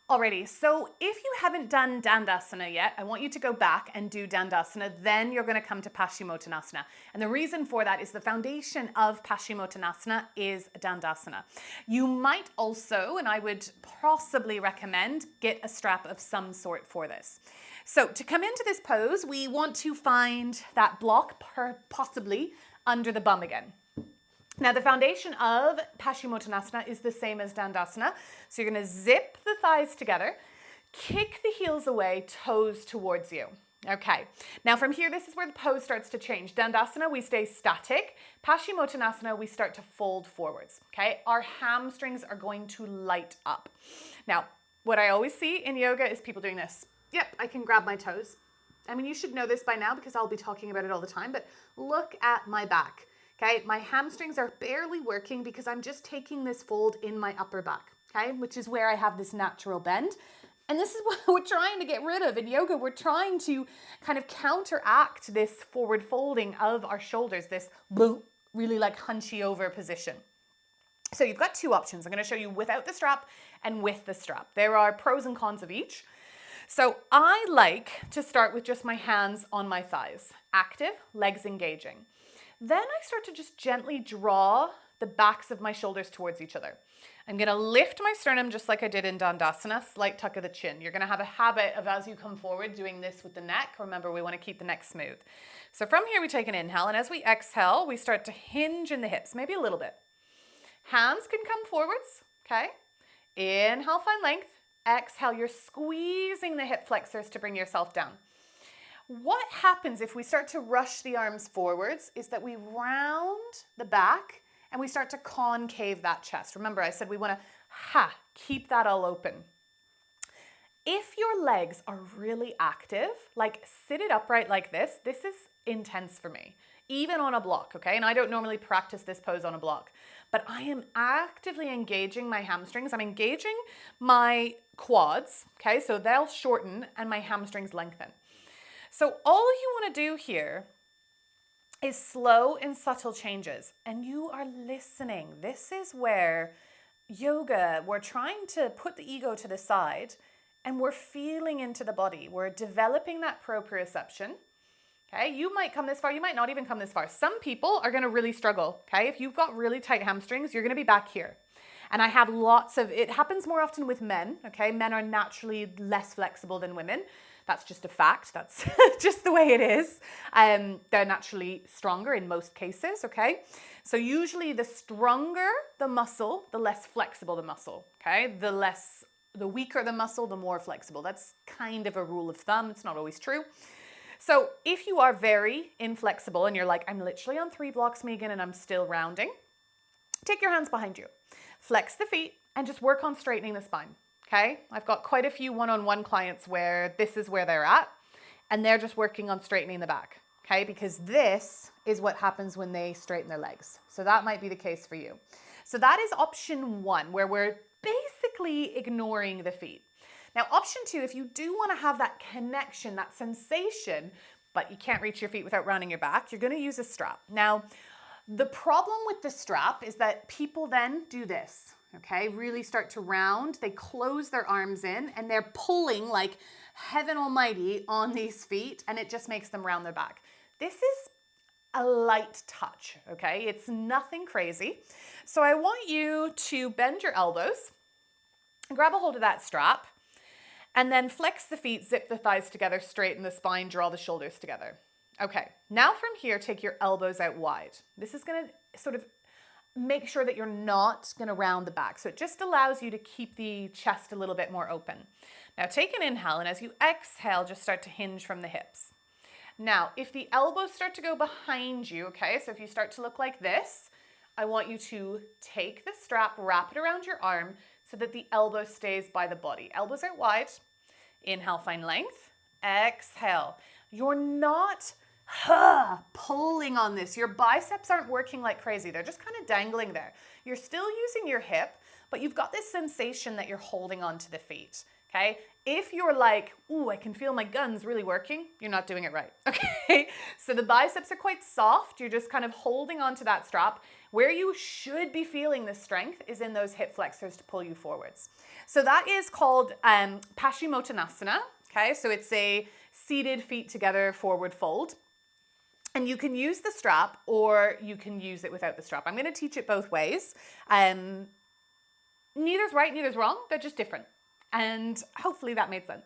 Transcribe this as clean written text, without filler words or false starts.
Alrighty, so if you haven't done Dandasana yet, I want you to go back and do Dandasana, then you're going to come to Pachimottonasana. And the reason for that is the foundation of Pachimottonasana is Dandasana. You might also, and I would possibly recommend, get a strap of some sort for this. So to come into this pose, we want to find that block possibly under the bum again. Now, the foundation of Pachimottonasana is the same as Dandasana. So you're going to zip the thighs together, kick the heels away, toes towards you. Okay, now from here, this is where the pose starts to change. Dandasana, we stay static. Pachimottonasana, we start to fold forwards. Okay, our hamstrings are going to light up. Now, what I always see in yoga is people doing this. Yep, I can grab my toes. I mean, you should know this by now because I'll be talking about it all the time, but look at my back. Okay, my hamstrings are barely working because I'm just taking this fold in my upper back, okay, which is where I have this natural bend. And this is what we're trying to get rid of in yoga. We're trying to kind of counteract this forward folding of our shoulders, this really like hunchy over position. So you've got two options. I'm going to show you without the strap and with the strap. There are pros and cons of each. So I like to start with just my hands on my thighs, active, legs engaging. Then I start to just gently draw the backs of my shoulders towards each other. I'm going to lift my sternum just like I did in Dandasana, slight tuck of the chin. You're going to have a habit of, as you come forward, doing this with the neck. Remember, we want to keep the neck smooth. So from here, we take an inhale, and as we exhale, we start to hinge in the hips, maybe a little bit. Hands can come forwards, okay? Inhale, find length. Exhale, you're squeezing the hip flexors to bring yourself down. What happens if we start to rush the arms forwards is that we round the back and we start to concave that chest. Remember, I said we want to keep that all open. If your legs are really active, like sit it upright like this is intense for me, even on a block, okay? And I don't normally practice this pose on a block, but I am actively engaging my hamstrings. I'm engaging my quads, okay? So they'll shorten and my hamstrings lengthen. So all you want to do here is slow and subtle changes, and you are listening. This is where yoga, we're trying to put the ego to the side and we're feeling into the body. We're developing that proprioception. Okay, you might come this far, you might not even come this far. Some people are going to really struggle. Okay, if you've got really tight hamstrings, you're going to be back here. And I have it happens more often with men. Okay, men are naturally less flexible than women. That's just a fact. That's just the way it is. They're naturally stronger in most cases, okay? So usually the stronger the muscle, the less flexible the muscle, okay? The weaker the muscle, the more flexible. That's kind of a rule of thumb. It's not always true. So if you are very inflexible and you're like, I'm literally on 3 blocks, Megan, and I'm still rounding, take your hands behind you. Flex the feet and just work on straightening the spine. Okay, I've got quite a few one-on-one clients where this is where they're at and they're just working on straightening the back, okay? Because this is what happens when they straighten their legs. So that might be the case for you. So that is option 1, where we're basically ignoring the feet. Now, option 2, if you do want to have that connection, that sensation, but you can't reach your feet without rounding your back, you're going to use a strap. Now, the problem with the strap is that people then do this. Okay, really start to round. They close their arms in and they're pulling like heaven almighty on these feet, and it just makes them round their back. This is a light touch, okay? It's nothing crazy. So I want you to bend your elbows and grab a hold of that strap and then flex the feet, zip the thighs together, straighten the spine, draw the shoulders together. Okay, now from here, take your elbows out wide. This is gonna sort of make sure that you're not going to round the back. So it just allows you to keep the chest a little bit more open. Now take an inhale, and as you exhale, just start to hinge from the hips. Now, if the elbows start to go behind you, okay, so if you start to look like this, I want you to take the strap, wrap it around your arm so that the elbow stays by the body. Elbows out wide. Inhale, find length. Exhale. You're not pulling on this. Your biceps aren't working like crazy. They're just kind of dangling there. You're still using your hip, but you've got this sensation that you're holding on to the feet. Okay. If you're like, ooh, I can feel my guns really working, you're not doing it right. Okay. So the biceps are quite soft. You're just kind of holding on to that strap. Where you should be feeling the strength is in those hip flexors to pull you forwards. So that is called Pachimottonasana. Okay, so it's a seated feet together forward fold. And you can use the strap or you can use it without the strap. I'm going to teach it both ways. Neither's right, neither's wrong. They're just different. And hopefully that made sense.